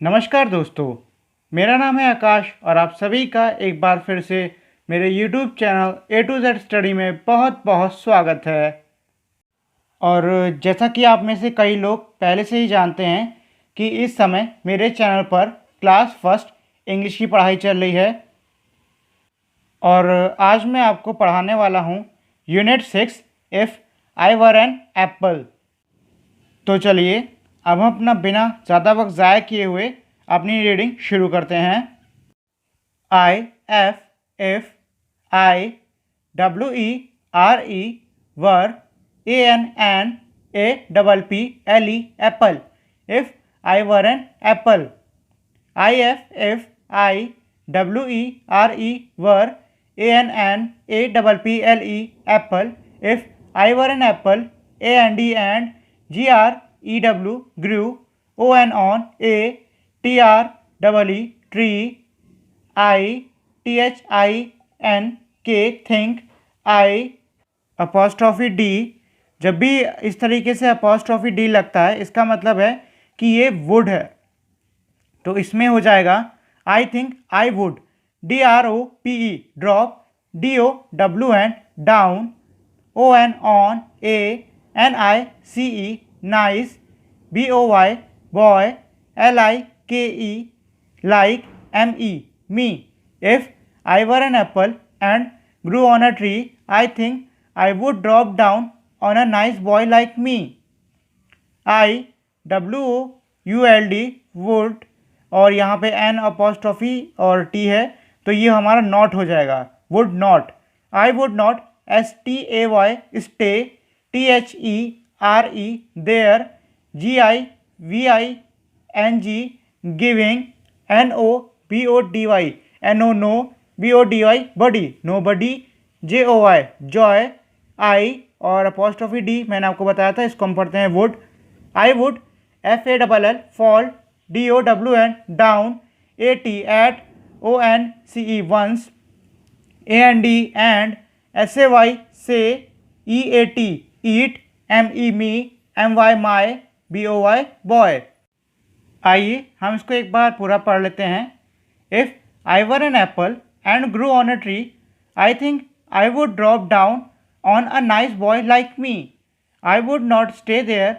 नमस्कार दोस्तों, मेरा नाम है आकाश और आप सभी का एक बार फिर से मेरे YouTube channel A to Z study में बहुत बहुत स्वागत है। और जैसा कि आप में से कई लोग पहले से ही जानते हैं कि इस समय मेरे चैनल पर क्लास फर्स्ट इंग्लिश की पढ़ाई चल रही है और आज मैं आपको पढ़ाने वाला हूँ unit 6 if I were an Apple. तो चलिए अब हम अपना बिना ज़्यादा वक्त ज़ाया किए हुए अपनी रीडिंग शुरू करते हैं। I F if I W E R E were A N A double P L E apple if I were an apple. I F if I W E R E were an A double P L E apple if I were an apple. A and D and G R E W grew, O N on A T R double E tree, I T H I N K think, I apostrophe D। जब भी इस तरीके से apostrophe D लगता है इसका मतलब है कि ये would है, तो इसमें हो जाएगा I think I would। D R O P E drop, D O W N down, O N on A N I C E nice, boy boy, like like, me me। if I were an apple and grew on a tree, I think I would drop down on a nice boy like me। I would would, और यहाँ पे n apostrophe और t है तो ये हमारा not हो जाएगा, would not। I would not, stay stay, there there, giving giving, nobody no body nobody, joy joy, I और apostrophe d मैंने आपको बताया था, इसको हम पढ़ते हैं would। I would, fall fall, down down, at once once, and say eat, me my, boy। आइए हम इसको एक बार पूरा पढ़ लेते हैं। If I were an apple and grew on a tree, I think I would drop down on a nice boy like me. I would not stay there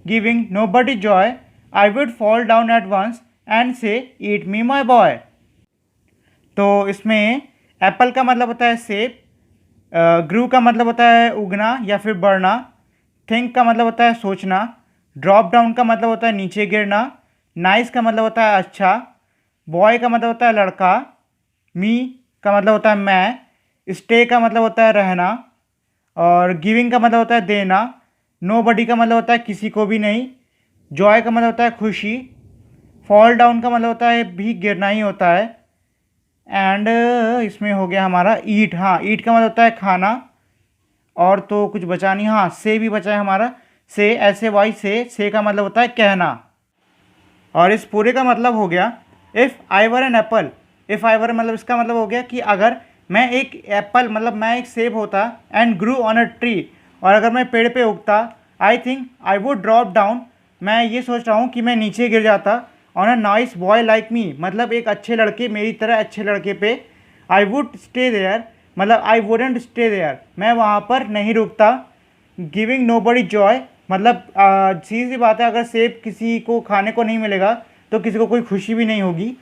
giving nobody joy, I would fall down at once and say eat me my boy. तो इसमें Apple का मतलब होता है सेब, ग्रू का मतलब होता है उगना या फिर बढ़ना, थिंक का मतलब होता है सोचना, ड्रॉप डाउन का मतलब होता है नीचे गिरना, नाइस का मतलब होता है अच्छा, बॉय का मतलब होता है लड़का, मी का मतलब होता है मैं, स्टे का मतलब होता है रहना, और गिविंग का मतलब होता है देना, नोबडी का मतलब होता है किसी को भी नहीं, जॉय का मतलब होता है खुशी, फॉल डाउन का मतलब होता है भी गिरना ही होता है, एंड इसमें हो गया हमारा ईट। हाँ, ईट का मतलब होता है खाना, और तो कुछ बचा नहीं। हाँ, से भी बचा है हमारा, से SAY से का मतलब होता है कहना। और इस पूरे का मतलब हो गया if I were an apple. If I were मतलब इसका मतलब हो गया कि अगर मैं एक एप्पल मतलब मैं एक सेब होता and grew on a tree, और अगर मैं पेड़ पे उगता, आई think I would drop down, मैं ये सोच रहा हूँ कि मैं नीचे गिर जाता, on a nice boy like मी मतलब एक अच्छे लड़के मेरी तरह अच्छे लड़के पे, आई वुड स्टे देयर मतलब आई वुडेंट स्टे देयर मैं वहाँ पर नहीं रुकता, गिविंग नो बडी जॉय मतलब सीधी बात है, अगर सेब किसी को खाने को नहीं मिलेगा तो किसी को कोई खुशी भी नहीं होगी।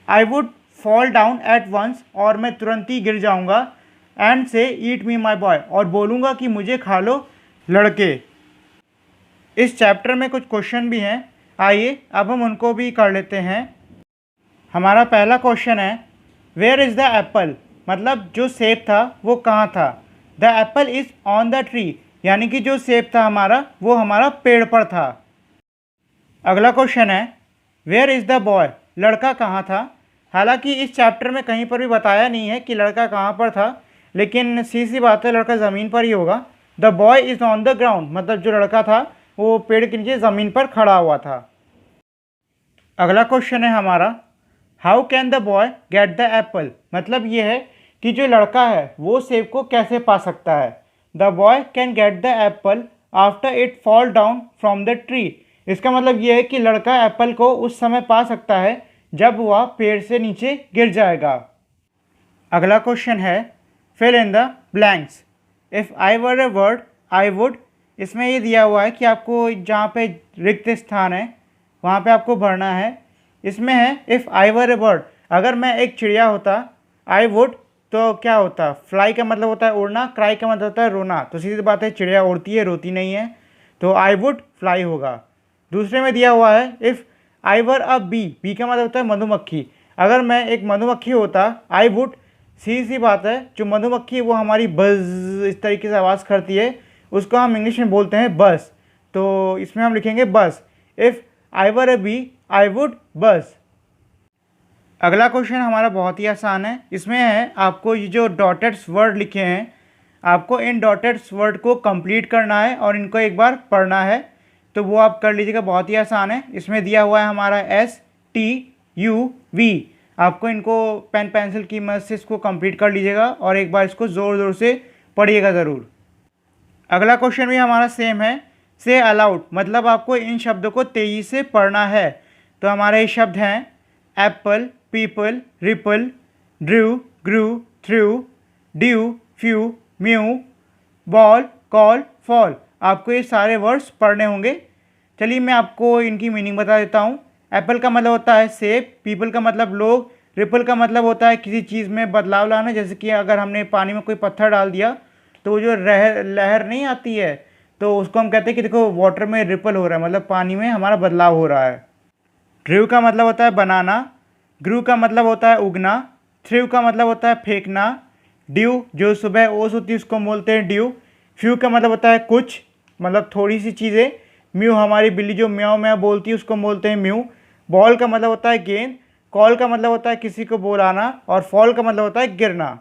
I would fall down at once और मैं तुरंत ही गिर जाऊंगा, and say eat me my boy और बोलूँगा कि मुझे खा लो लड़के। इस चैप्टर में कुछ क्वेश्चन भी हैं, आइए अब हम उनको भी कर लेते हैं। हमारा पहला क्वेश्चन है वेयर इज़ द एप्पल मतलब जो सेब था वो कहाँ था। The Apple is on the tree यानी कि जो सेब था हमारा वो हमारा पेड़ पर था। अगला क्वेश्चन है वेयर इज़ द बॉय लड़का कहाँ था। हालांकि इस चैप्टर में कहीं पर भी बताया नहीं है कि लड़का कहाँ पर था, लेकिन सीधी बात है लड़का ज़मीन पर ही होगा। The boy is on the ground मतलब जो लड़का था वो पेड़ के नीचे ज़मीन पर खड़ा हुआ था। अगला क्वेश्चन है हमारा how can the boy get the Apple मतलब ये है कि जो लड़का है वो सेब को कैसे पा सकता है। The boy can get the Apple after it fall down from the tree इसका मतलब ये है कि लड़का एप्पल को उस समय पा सकता है जब वह पेड़ से नीचे गिर जाएगा। अगला क्वेश्चन है fill in the blanks. If I were a word I would. इसमें ये दिया हुआ है कि आपको जहाँ पे रिक्त स्थान है वहाँ पे आपको भरना है। इसमें है if I were A bird, अगर मैं एक चिड़िया होता, आई वुड तो क्या होता, फ्लाई का मतलब होता है उड़ना, क्राई का मतलब होता है रोना। तो सीधी बात है चिड़िया उड़ती है, रोती नहीं है, तो आई वुड फ्लाई होगा। दूसरे में दिया हुआ है if I were a bee, bee का मतलब होता है मधुमक्खी। अगर मैं एक मधुमक्खी होता, आई वुड, सीधी सी बात है जो मधुमक्खी वो हमारी बज़ इस तरीके से आवाज़ करती है, उसको हम इंग्लिश में बोलते हैं बस। तो इसमें हम लिखेंगे buzz. If I were a bee I would buzz. अगला क्वेश्चन हमारा बहुत ही आसान है। इसमें है आपको ये जो डॉटेड्स वर्ड लिखे हैं, आपको इन डॉटेड्स वर्ड को कंप्लीट करना है और इनको एक बार पढ़ना है। तो वो आप कर लीजिएगा, बहुत ही आसान है। इसमें दिया हुआ है हमारा STUV। आपको इनको पेन पेंसिल की मदद से इसको कंप्लीट कर लीजिएगा और एक बार इसको ज़ोर ज़ोर से पढ़िएगा ज़रूर। अगला क्वेश्चन भी हमारा सेम है, से अलाउड, मतलब आपको इन शब्दों को तेज़ी से पढ़ना है। तो हमारे ये शब्द हैं apple, people, ripple, drew, grew, through, dew, few, mew, ball, call, fall. आपको ये सारे वर्ड्स पढ़ने होंगे। चलिए मैं आपको इनकी मीनिंग बता देता हूँ। एप्पल का मतलब होता है सेब, पीपल का मतलब लोग, रिपल का मतलब होता है किसी चीज़ में बदलाव लाना, जैसे कि अगर हमने पानी में कोई पत्थर डाल दिया तो वो जो लहर नहीं आती है तो उसको हम कहते हैं कि देखो वाटर में रिपल हो रहा है, मतलब पानी में हमारा बदलाव हो रहा है। ड्रू का मतलब होता है बनाना, ग्रू का मतलब होता है उगना, थ्रू का मतलब होता है फेंकना, ड्यू जो सुबह ओस होती है उसको बोलते हैं ड्यू, फ्यू का मतलब होता है कुछ, मतलब थोड़ी सी चीज़ें, म्यू हमारी बिल्ली जो म्याऊ म्याऊ बोलती है उसको बोलते हैं म्यू, बॉल का मतलब होता है गेंद, कॉल का मतलब होता है किसी को बुलाना और फॉल का मतलब होता है गिरना।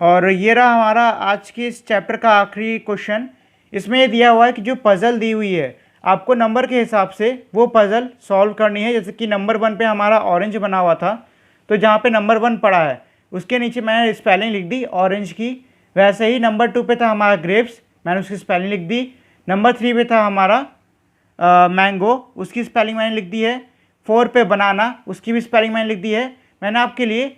और ये रहा हमारा आज के इस चैप्टर का आखिरी क्वेश्चन। इसमें ये दिया हुआ है कि जो पज़ल दी हुई है आपको नंबर के हिसाब से वो पज़ल सॉल्व करनी है। जैसे कि नंबर 1 पे हमारा ऑरेंज बना हुआ था, तो जहाँ पे नंबर 1 पड़ा है उसके नीचे मैंने स्पेलिंग लिख दी ऑरेंज की। वैसे ही नंबर 2 पे था हमारा ग्रेप्स, मैंने उसकी स्पेलिंग लिख दी। नंबर 3 पे था हमारा मैंगो, उसकी स्पेलिंग मैंने लिख दी है। 4 पे बनाना, उसकी भी स्पेलिंग मैंने लिख दी है। मैंने आपके लिए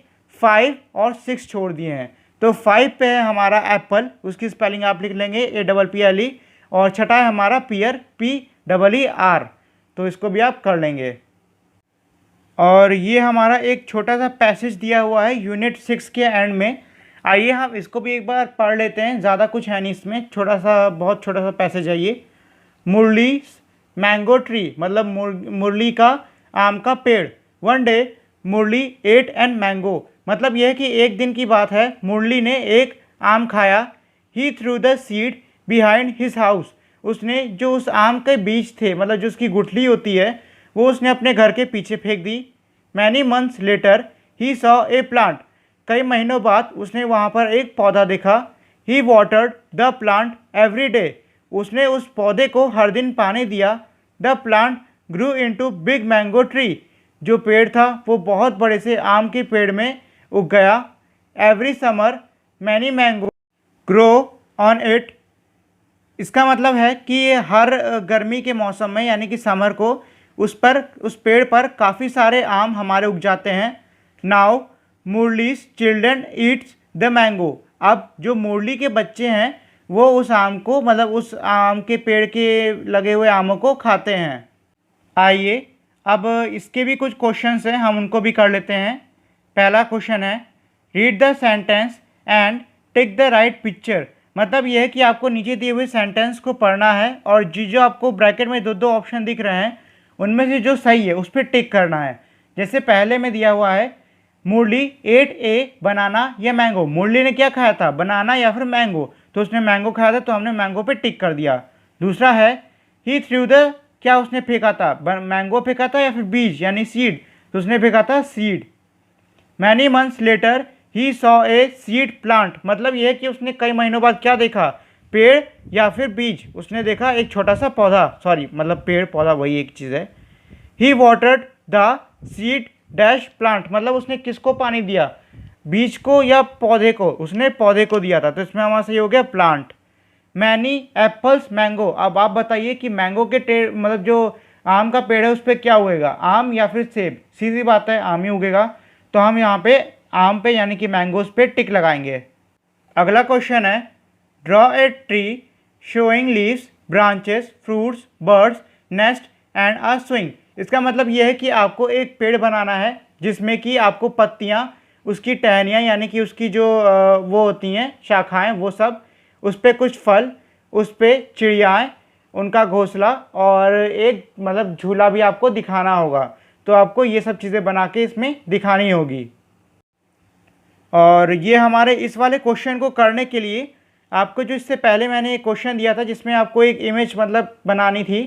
5 और 6 छोड़ दिए हैं। तो 5 पे है हमारा एप्पल, उसकी स्पेलिंग आप लिख लेंगे APPLE, और छठा है हमारा पियर, PEER, तो इसको भी आप कर लेंगे। और ये हमारा एक छोटा सा पैसेज दिया हुआ है यूनिट 6 के एंड में। आइए हम इसको भी एक बार पढ़ लेते हैं, ज़्यादा कुछ है नहीं इसमें, छोटा सा बहुत छोटा सा पैसेज है ये। मुरली मैंगो ट्री, मतलब मुरली का आम का पेड़। वन डे मुरली एट एन मैंगो, मतलब यह है कि एक दिन की बात है, मुरली ने एक आम खाया। He threw the seed behind his house, उसने जो उस आम के बीज थे, मतलब जो उसकी गुठली होती है, वो उसने अपने घर के पीछे फेंक दी। Many months later he saw a plant, कई महीनों बाद उसने वहाँ पर एक पौधा देखा। He watered the plant every day, उसने उस पौधे को हर दिन पानी दिया। The plant grew into big mango tree, जो पेड़ था वो बहुत बड़े से आम के पेड़ में उग गया। Every summer many mango grow on it, इसका मतलब है कि हर गर्मी के मौसम में यानी कि समर को उस पेड़ पर काफ़ी सारे आम हमारे उग जाते हैं। Now Murali's children eats the mango, अब जो मुरली के बच्चे हैं वो उस आम को, मतलब उस आम के पेड़ के लगे हुए आमों को खाते हैं। आइए अब इसके भी कुछ क्वेश्चंस हैं, हम उनको भी कर लेते हैं। पहला क्वेश्चन है read the sentence and take the right picture, मतलब यह है कि आपको नीचे दिए हुए सेंटेंस को पढ़ना है और जो आपको ब्रैकेट में दो ऑप्शन दिख रहे हैं उनमें से जो सही है उस पर टिक करना है। जैसे पहले में दिया हुआ है मुरली एट ए बनाना या मैंगो, मुरली ने क्या खाया था, बनाना या फिर मैंगो, तो उसने मैंगो खाया था तो हमने मैंगो पे टिक कर दिया। दूसरा है ही थ्रू द, क्या उसने फेंका था, मैंगो फेंका था या फिर बीज यानी सीड, तो उसने फेंका था seed. Many months later he saw a seed plant, मतलब यह है कि उसने कई महीनों बाद क्या देखा, पेड़ या फिर बीज, उसने देखा एक छोटा सा पौधा, सॉरी मतलब पेड़ पौधा वही एक चीज़ है। He watered the seed dash plant, मतलब उसने किसको पानी दिया, बीज को या पौधे को, उसने पौधे को दिया था, तो इसमें हमारा सही हो गया प्लांट। Many apples mango. अब आप बताइए कि मैंगो के मतलब जो आम का पेड़ है उस पर क्या उगेगा, आम या फिर सेब? सीधी बात है, आम ही उगेगा। तो हम यहाँ पे आम पे यानी कि मैंगोज पे टिक लगाएंगे। अगला क्वेश्चन है, draw a tree showing leaves, branches, fruits, birds, nest and a swing. इसका मतलब यह है कि आपको एक पेड़ बनाना है जिसमें कि आपको पत्तियाँ, उसकी टहनियाँ यानी कि उसकी जो वो होती हैं शाखाएं, वो सब, उस पर कुछ फल, उस पर चिड़ियाएँ, उनका घोंसला और एक मतलब झूला भी आपको दिखाना होगा। तो आपको ये सब चीज़ें बना के इसमें दिखानी होगी। और ये हमारे इस वाले क्वेश्चन को करने के लिए आपको जो इससे पहले मैंने एक क्वेश्चन दिया था जिसमें आपको एक इमेज मतलब बनानी थी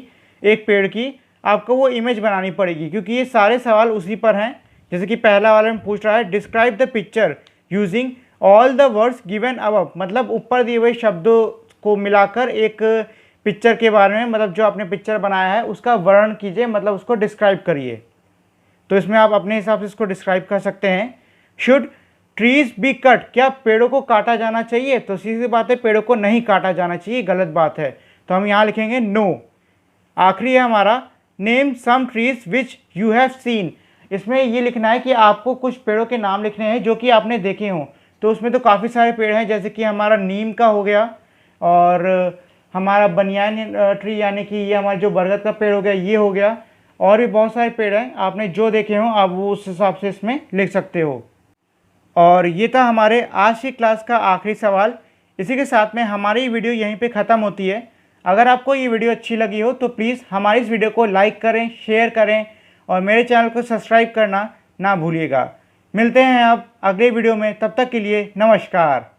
एक पेड़ की, आपको वो इमेज बनानी पड़ेगी क्योंकि ये सारे सवाल उसी पर हैं। जैसे कि पहला वाला में पूछ रहा है, describe the picture using all the words given above. मतलब ऊपर दिए हुए शब्दों को मिलाकर एक पिक्चर के बारे में, मतलब जो आपने पिक्चर बनाया है उसका वर्णन कीजिए, मतलब उसको डिस्क्राइब करिए। तो इसमें आप अपने हिसाब से इसको डिस्क्राइब कर सकते हैं। शुड ट्रीज बी कट, क्या पेड़ों को काटा जाना चाहिए? तो सीधी बात है, पेड़ों को नहीं काटा जाना चाहिए, गलत बात है। तो हम यहाँ लिखेंगे नो। आखिरी है हमारा, name some trees which you have seen. इसमें ये लिखना है कि आपको कुछ पेड़ों के नाम लिखने हैं जो कि आपने देखे हों। तो उसमें तो काफ़ी सारे पेड़ हैं, जैसे कि हमारा नीम का हो गया और हमारा बनियान ट्री यानी कि ये हमारा जो बरगद का पेड़ हो गया, ये हो गया। और भी बहुत सारे पेड़ हैं, आपने जो देखे हों आप वो उस हिसाब से इसमें लिख सकते हो। और ये था हमारे आज की क्लास का आखिरी सवाल। इसी के साथ में हमारी वीडियो यहीं पे ख़त्म होती है। अगर आपको ये वीडियो अच्छी लगी हो तो प्लीज़ हमारी इस वीडियो को लाइक करें, शेयर करें और मेरे चैनल को सब्सक्राइब करना ना भूलिएगा। मिलते हैं अब अगले वीडियो में, तब तक के लिए नमस्कार।